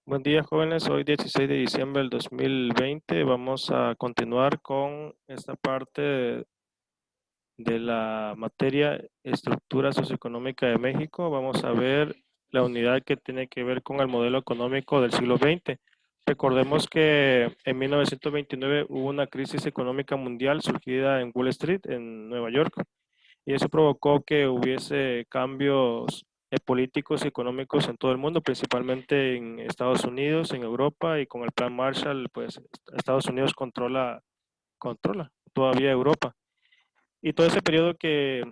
Buen día, jóvenes. Hoy 16 de diciembre del 2020 vamos a continuar con esta parte de la materia estructura socioeconómica de México. Vamos a ver la unidad que tiene que ver con el modelo económico del siglo XX. Recordemos que en 1929 hubo una crisis económica mundial surgida en Wall Street, en Nueva York, y eso provocó que hubiese cambios políticos y económicos en todo el mundo, principalmente en Estados Unidos, en Europa, y con el Plan Marshall, pues Estados Unidos controla todavía Europa. Y todo ese periodo que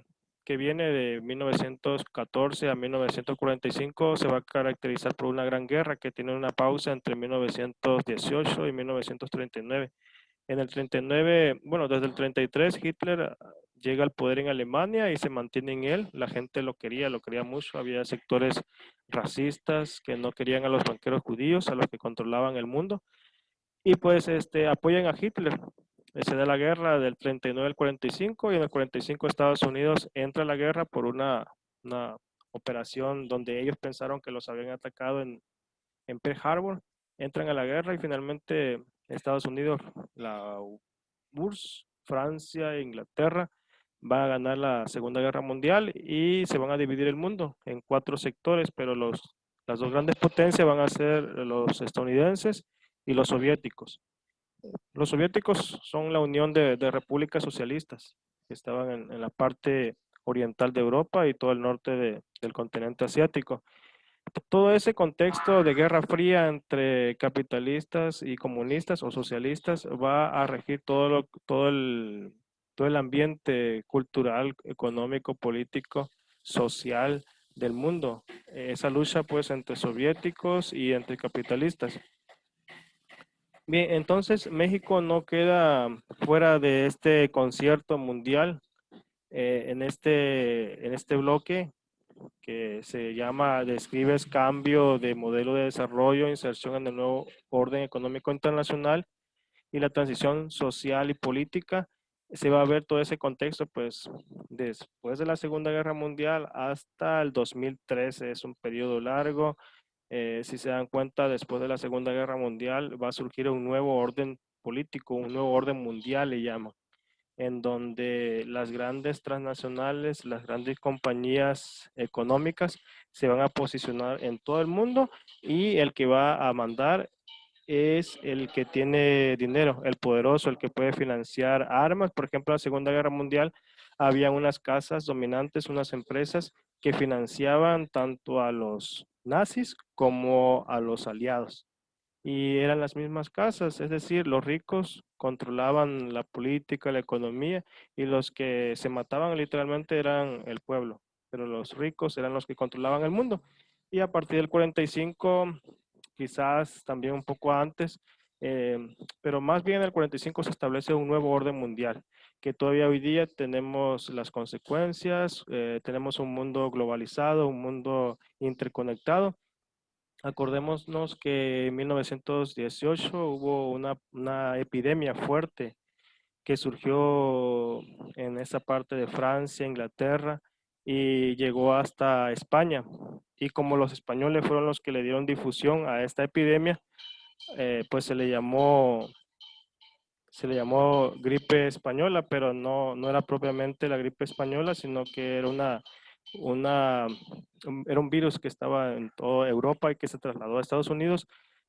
viene de 1914 a 1945 se va a caracterizar por una gran guerra que tiene una pausa entre 1918 y 1939. En el 39, bueno, desde el 33 Hitler llega al poder en Alemania y se mantiene en él. La gente lo quería mucho. Había sectores racistas que no querían a los banqueros judíos, a los que controlaban el mundo. Y pues apoyan a Hitler. Se da la guerra del 39 al 45 y en el 45 Estados Unidos entra a la guerra por una operación donde ellos pensaron que los habían atacado en Pearl Harbor. Entran a la guerra y finalmente Estados Unidos, la URSS, Francia e Inglaterra van a ganar la Segunda Guerra Mundial y se van a dividir el mundo en cuatro sectores, pero las dos grandes potencias van a ser los estadounidenses y los soviéticos. Los soviéticos son la unión de repúblicas socialistas que estaban en la parte oriental de Europa y todo el norte del continente asiático. Todo ese contexto de guerra fría entre capitalistas y comunistas o socialistas va a regir todo el ambiente cultural, económico, político, social del mundo. Esa lucha pues entre soviéticos y entre capitalistas. Bien, entonces México no queda fuera de este concierto mundial en este bloque que se llama Describes cambio de modelo de desarrollo, inserción en el nuevo orden económico internacional y la transición social y política. Se va a ver todo ese contexto, pues, después de la Segunda Guerra Mundial hasta el 2013. Es un periodo largo. Si se dan cuenta, después de la Segunda Guerra Mundial va a surgir un nuevo orden político, un nuevo orden mundial, le llaman, en donde las grandes transnacionales, las grandes compañías económicas se van a posicionar en todo el mundo y el que va a mandar es el que tiene dinero, el poderoso, el que puede financiar armas. Por ejemplo, en la Segunda Guerra Mundial había unas casas dominantes, unas empresas que financiaban tanto a los nazis como a los aliados y eran las mismas casas, es decir, los ricos controlaban la política, la economía y los que se mataban literalmente eran el pueblo, pero los ricos eran los que controlaban el mundo. Y a partir del 45, quizás también un poco antes, eh, pero más bien en el 45 se establece un nuevo orden mundial, que todavía hoy día tenemos las consecuencias, tenemos un mundo globalizado, un mundo interconectado. Acordémonos que en 1918 hubo una epidemia fuerte que surgió en esa parte de Francia, Inglaterra, y llegó hasta España. Y como los españoles fueron los que le dieron difusión a esta epidemia, pues se le llamó gripe española, pero no era propiamente la gripe española, sino que era una, era un virus que estaba en toda Europa y que se trasladó a Estados Unidos,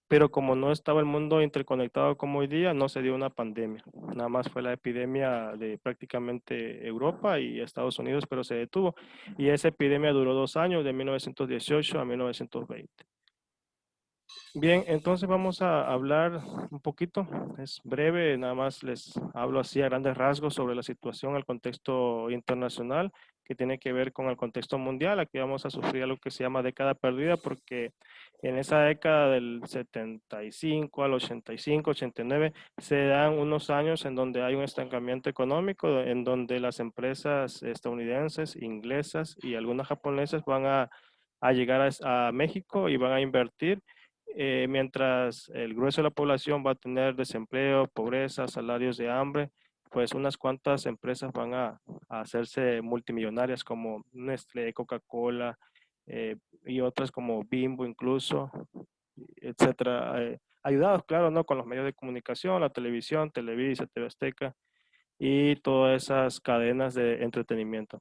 pero como no estaba el mundo interconectado como hoy día, no se dio una pandemia. Nada más fue la epidemia de prácticamente Europa y Estados Unidos, pero se detuvo. Y esa epidemia duró 2 años, de 1918 a 1920. Bien, entonces vamos a hablar un poquito, es breve, nada más les hablo así a grandes rasgos sobre la situación, el contexto internacional que tiene que ver con el contexto mundial. Aquí vamos a sufrir algo que se llama década perdida porque en esa década del 75 al 85, 89 se dan unos años en donde hay un estancamiento económico, en donde las empresas estadounidenses, inglesas y algunas japonesas van a llegar a México y van a invertir mientras el grueso de la población va a tener desempleo, pobreza, salarios de hambre, pues unas cuantas empresas van a hacerse multimillonarias como Nestlé, Coca-Cola y otras como Bimbo incluso. etcétera. Ayudados, claro, ¿no? Con los medios de comunicación, la televisión, Televisa, TV Azteca y todas esas cadenas de entretenimiento.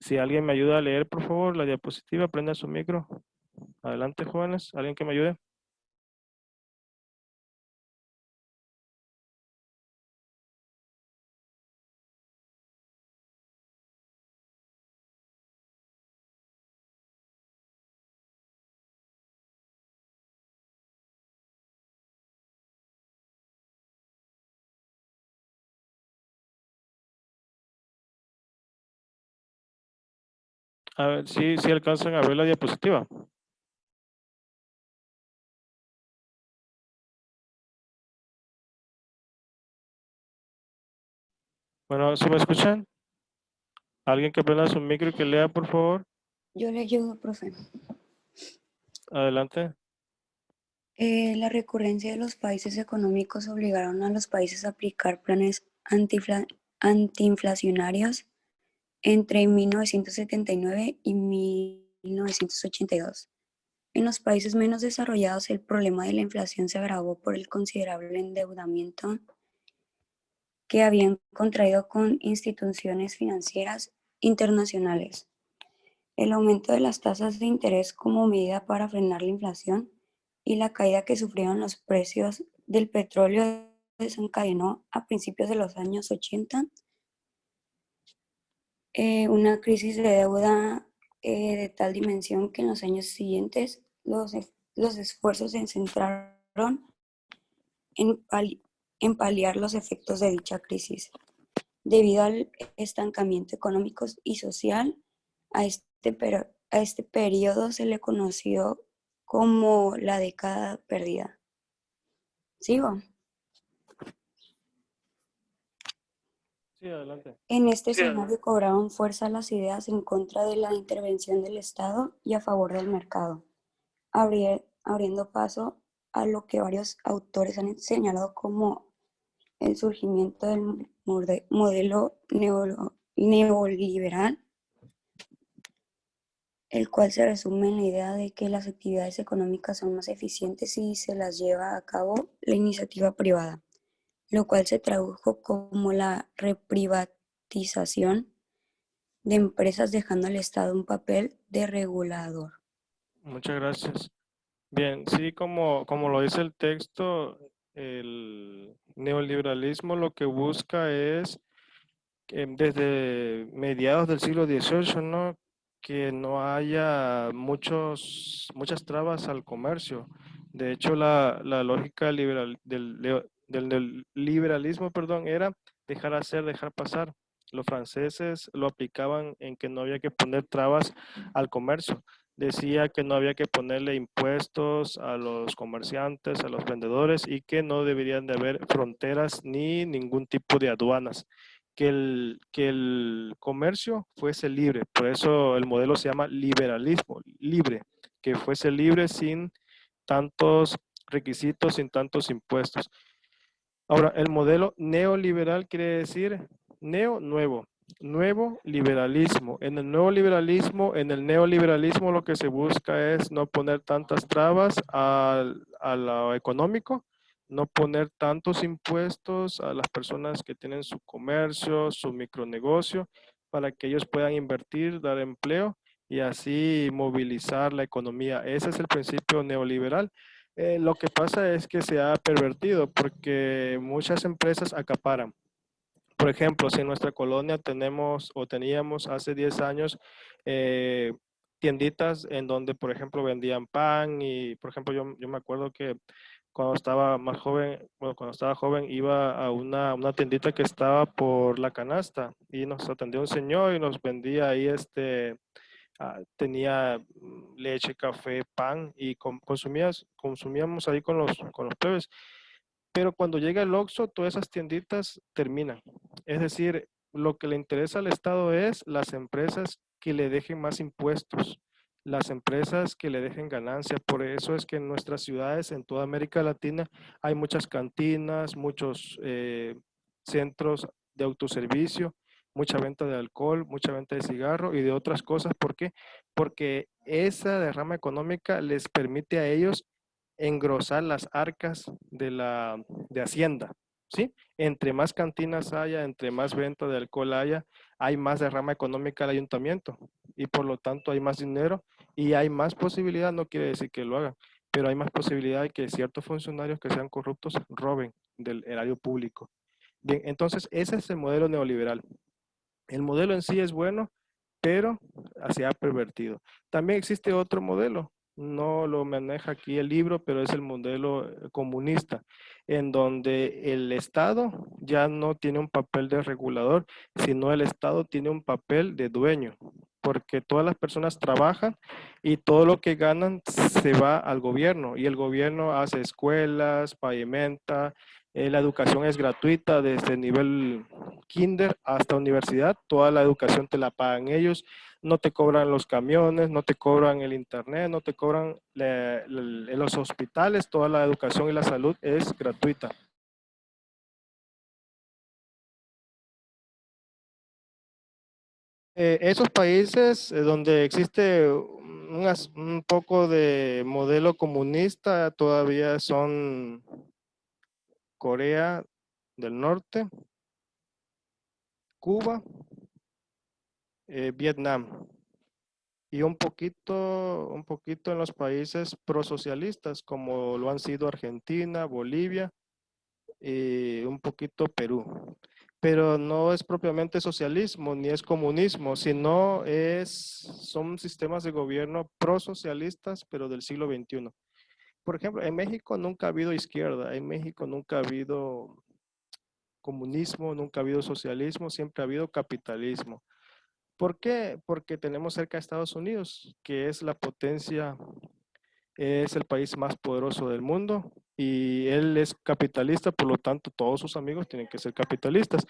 Si alguien me ayuda a leer, por favor, la diapositiva, prenda su micro. Adelante, jóvenes. ¿Alguien que me ayude? A ver, sí alcanzan a ver la diapositiva. Bueno, ¿sí me escuchan? ¿Alguien que prenda su micro y que lea, por favor? Yo le ayudo, profe. Adelante. La recurrencia de los países económicos obligaron a los países a aplicar planes antiinflacionarios entre 1979 y 1982. En los países menos desarrollados, el problema de la inflación se agravó por el considerable endeudamiento que habían contraído con instituciones financieras internacionales. El aumento de las tasas de interés como medida para frenar la inflación y la caída que sufrieron los precios del petróleo desencadenó a principios de los años 80 una crisis de deuda de tal dimensión que en los años siguientes los esfuerzos se centraron en, en paliar los efectos de dicha crisis. Debido al estancamiento económico y social, a este periodo se le conoció como la década perdida. ¿Sigo? Sí, adelante. En este escenario cobraron fuerza las ideas en contra de la intervención del Estado y a favor del mercado, abriendo paso a lo que varios autores han señalado como el surgimiento del modelo neoliberal, el cual se resume en la idea de que las actividades económicas son más eficientes si se las lleva a cabo la iniciativa privada, lo cual se tradujo como la reprivatización de empresas dejando al Estado un papel de regulador. Muchas gracias. Bien, sí, como lo dice el texto, el neoliberalismo lo que busca es desde mediados del siglo XVIII, ¿no? Que no haya muchas trabas al comercio. De hecho, la lógica del liberalismo, perdón, era dejar hacer, dejar pasar. Los franceses lo aplicaban en que no había que poner trabas al comercio. Decía que no había que ponerle impuestos a los comerciantes, a los vendedores y que no deberían de haber fronteras ni ningún tipo de aduanas. Que el comercio fuese libre, por eso el modelo se llama liberalismo, libre, que fuese libre sin tantos requisitos, sin tantos impuestos. Ahora, el modelo neoliberal quiere decir nuevo, nuevo liberalismo. En el neoliberalismo lo que se busca es no poner tantas trabas a lo económico, no poner tantos impuestos a las personas que tienen su comercio, su micronegocio, para que ellos puedan invertir, dar empleo y así movilizar la economía. Ese es el principio neoliberal. Lo que pasa es que se ha pervertido porque muchas empresas acaparan. Por ejemplo, si en nuestra colonia tenemos o teníamos hace 10 años tienditas en donde, por ejemplo, vendían pan y, por ejemplo, yo me acuerdo que cuando estaba más joven, bueno, cuando estaba joven iba a una tiendita que estaba por la canasta y nos atendía un señor y nos vendía ahí tenía leche, café, pan y consumíamos ahí con los plebes. Pero cuando llega el Oxxo, todas esas tienditas terminan. Es decir, lo que le interesa al Estado es las empresas que le dejen más impuestos, las empresas que le dejen ganancia. Por eso es que en nuestras ciudades, en toda América Latina, hay muchas cantinas, muchos centros de autoservicio, mucha venta de alcohol, mucha venta de cigarro y de otras cosas. ¿Por qué? Porque esa derrama económica les permite a ellos engrosar las arcas de Hacienda, ¿sí? Entre más cantinas haya, entre más venta de alcohol haya, hay más derrama económica al ayuntamiento y por lo tanto hay más dinero y hay más posibilidad, no quiere decir que lo hagan, pero hay más posibilidad de que ciertos funcionarios que sean corruptos roben del erario público. Bien, entonces ese es el modelo neoliberal. El modelo en sí es bueno, pero se ha pervertido. También existe otro modelo, no lo maneja aquí el libro, pero es el modelo comunista, en donde el Estado ya no tiene un papel de regulador, sino el Estado tiene un papel de dueño, porque todas las personas trabajan y todo lo que ganan se va al gobierno y el gobierno hace escuelas, pavimenta, la educación es gratuita desde nivel kinder hasta universidad, toda la educación te la pagan ellos, no te cobran los camiones, no te cobran el internet, no te cobran en los hospitales, toda la educación y la salud es gratuita. Esos países donde existe un poco de modelo comunista todavía son Corea del Norte, Cuba, Vietnam y un poquito en los países prosocialistas como lo han sido Argentina, Bolivia y un poquito Perú. Pero no es propiamente socialismo ni es comunismo, sino son sistemas de gobierno prosocialistas, pero del siglo XXI. Por ejemplo, en México nunca ha habido izquierda, en México nunca ha habido comunismo, nunca ha habido socialismo, siempre ha habido capitalismo. ¿Por qué? Porque tenemos cerca a Estados Unidos, que es la potencia, es el país más poderoso del mundo y él es capitalista, por lo tanto todos sus amigos tienen que ser capitalistas.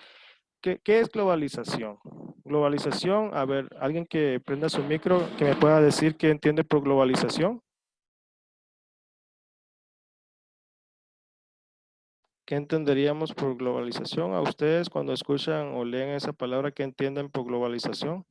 ¿Qué es globalización? Globalización, a ver, alguien que prenda su micro, que me pueda decir qué entiende por globalización. ¿Qué entenderíamos por globalización? A ustedes cuando escuchan o leen esa palabra, ¿qué entienden por globalización?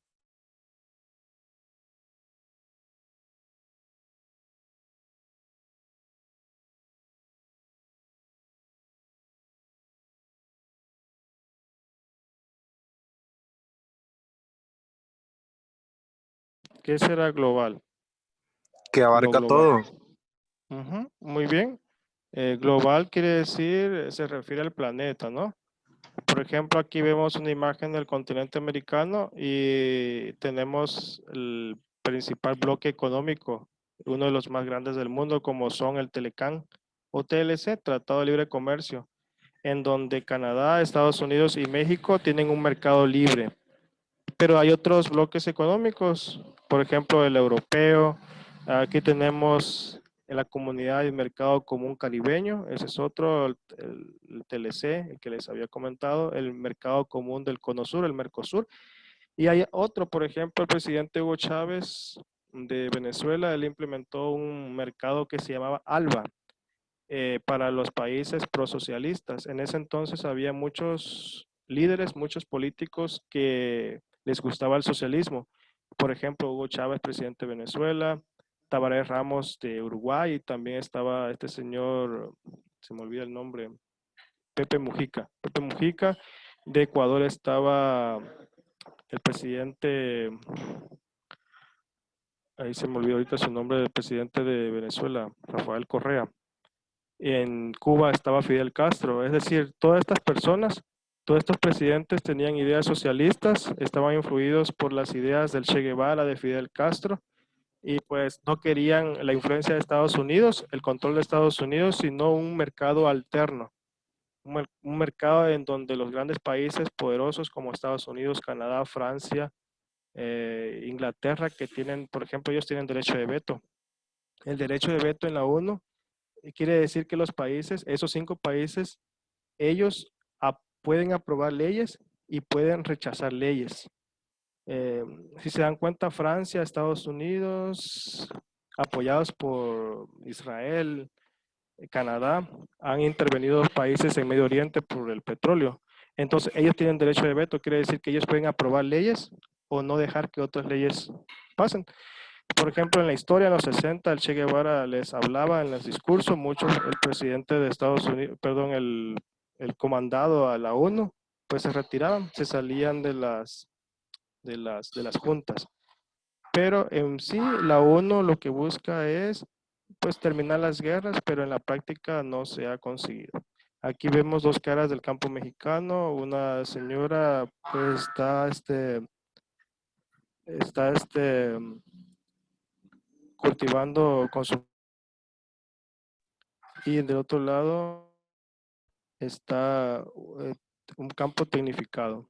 ¿Qué será global? Que Lo abarca global. todo. Muy bien. Global quiere decir, se refiere al planeta, ¿no? Por ejemplo, aquí vemos una imagen del continente americano y tenemos el principal bloque económico, uno de los más grandes del mundo, como son el Telecán o TLC, Tratado de Libre Comercio, en donde Canadá, Estados Unidos y México tienen un mercado libre. Pero hay otros bloques económicos, por ejemplo, el europeo. Aquí tenemos en la comunidad del mercado común caribeño, ese es otro, el TLC, el que les había comentado, el mercado común del Cono Sur, el Mercosur. Y hay otro, por ejemplo, el presidente Hugo Chávez de Venezuela, él implementó un mercado que se llamaba ALBA, para los países prosocialistas. En ese entonces había muchos líderes, muchos políticos que les gustaba el socialismo. Por ejemplo, Hugo Chávez, presidente de Venezuela, Tabaré Ramos de Uruguay, y también estaba este señor, se me olvida el nombre, Pepe Mujica. Pepe Mujica, de Ecuador estaba el presidente, ahí se me olvidó ahorita su nombre, del presidente de Venezuela, Rafael Correa. En Cuba estaba Fidel Castro, es decir, todas estas personas, todos estos presidentes tenían ideas socialistas, estaban influidos por las ideas del Che Guevara, de Fidel Castro, y pues no querían la influencia de Estados Unidos, el control de Estados Unidos, sino un mercado alterno, un mercado en donde los grandes países poderosos como Estados Unidos, Canadá, Francia, Inglaterra, que tienen, por ejemplo, ellos tienen derecho de veto. El derecho de veto en la ONU quiere decir que los países, esos 5 países, ellos pueden aprobar leyes y pueden rechazar leyes. Si se dan cuenta, Francia, Estados Unidos, apoyados por Israel, Canadá, han intervenido países en Medio Oriente por el petróleo. Entonces, ellos tienen derecho de veto, quiere decir que ellos pueden aprobar leyes o no dejar que otras leyes pasen. Por ejemplo, en la historia, en los 60, el Che Guevara les hablaba en los discursos, muchos, el presidente de Estados Unidos, perdón, el comandado a la ONU, pues se retiraban, se salían de las juntas. Pero en sí, la ONU lo que busca es, pues, terminar las guerras, pero en la práctica no se ha conseguido. Aquí vemos dos caras del campo mexicano, una señora, pues, está cultivando con su, y del otro lado está un campo tecnificado.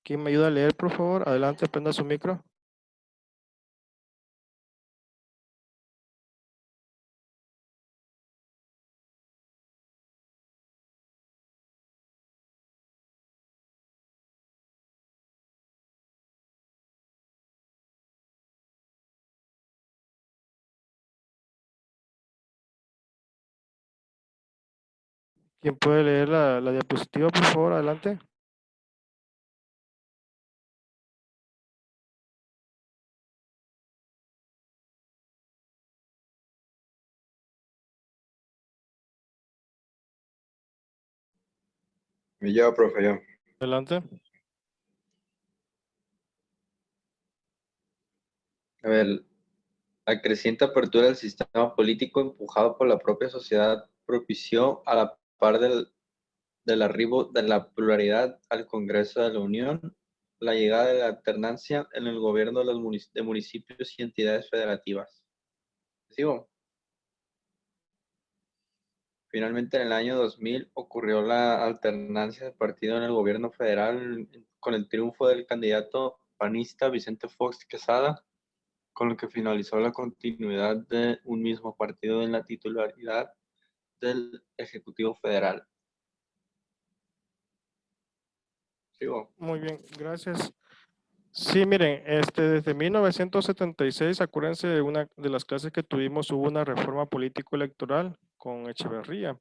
¿Quién me ayuda a leer, por favor? Adelante, prenda su micro. ¿Quién puede leer la diapositiva, por favor? Adelante. Yo, profe, yo. Adelante. A ver, la creciente apertura del sistema político empujado por la propia sociedad propició, a la par del arribo de la pluralidad al Congreso de la Unión, la llegada de la alternancia en el gobierno de los de municipios y entidades federativas. ¿Sigo? Finalmente, en el año 2000 ocurrió la alternancia de partido en el gobierno federal con el triunfo del candidato panista Vicente Fox Quesada, con lo que finalizó la continuidad de un mismo partido en la titularidad del Ejecutivo Federal. ¿Sigo? Muy bien, gracias. Sí, miren, desde 1976, acuérdense de una de las clases que tuvimos, hubo una reforma político-electoral con Echeverría,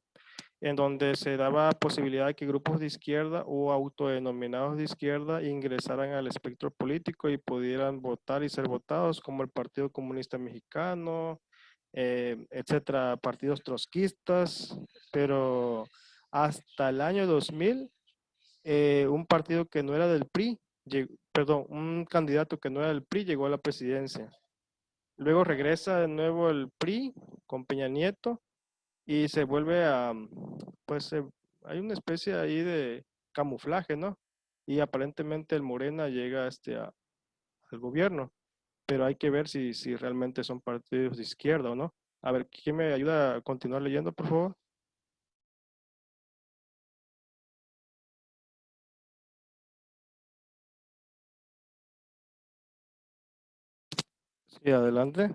en donde se daba posibilidad de que grupos de izquierda o autodenominados de izquierda ingresaran al espectro político y pudieran votar y ser votados, como el Partido Comunista Mexicano, etcétera, partidos trotskistas, pero hasta el año 2000, un partido que no era del PRI, perdón, un candidato que no era del PRI llegó a la presidencia. Luego regresa de nuevo el PRI con Peña Nieto y se vuelve a, pues hay una especie ahí de camuflaje, ¿no? Y aparentemente el Morena llega al gobierno, pero hay que ver si realmente son partidos de izquierda o no. A ver, ¿quién me ayuda a continuar leyendo, por favor? Sí, adelante.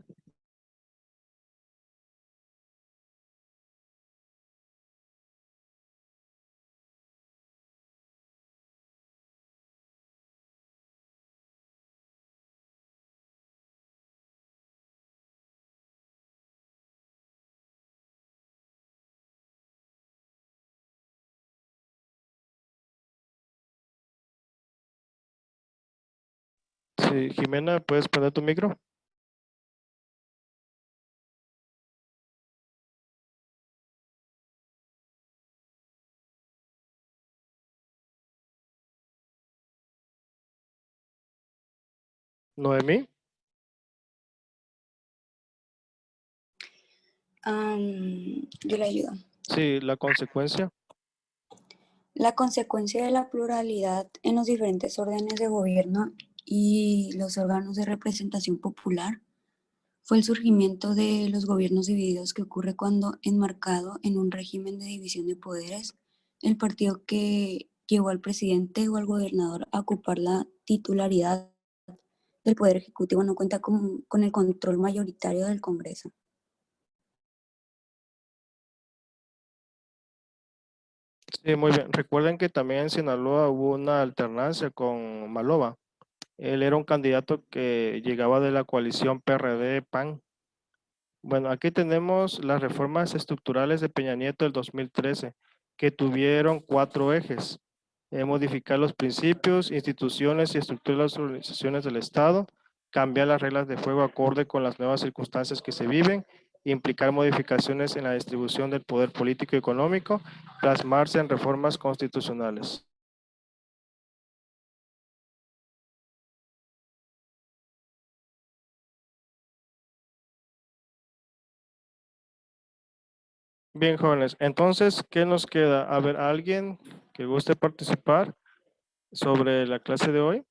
Sí, Jimena, ¿puedes prender tu micro? Noemí. Yo le ayudo. Sí, la consecuencia. La consecuencia de la pluralidad en los diferentes órdenes de gobierno y los órganos de representación popular fue el surgimiento de los gobiernos divididos que ocurre cuando, enmarcado en un régimen de división de poderes, el partido que llevó al presidente o al gobernador a ocupar la titularidad del poder ejecutivo no cuenta con el control mayoritario del Congreso. Sí, muy bien. Recuerden que también en Sinaloa hubo una alternancia con Maloba. Él era un candidato que llegaba de la coalición PRD-PAN. Bueno, aquí tenemos las reformas estructurales de Peña Nieto del 2013, que tuvieron 4 ejes. modificar los principios, instituciones y estructuras de las organizaciones del Estado, cambiar las reglas de juego acorde con las nuevas circunstancias que se viven, implicar modificaciones en la distribución del poder político y económico, plasmarse en reformas constitucionales. Bien, jóvenes, entonces, ¿qué nos queda? A ver, ¿alguien que guste participar sobre la clase de hoy?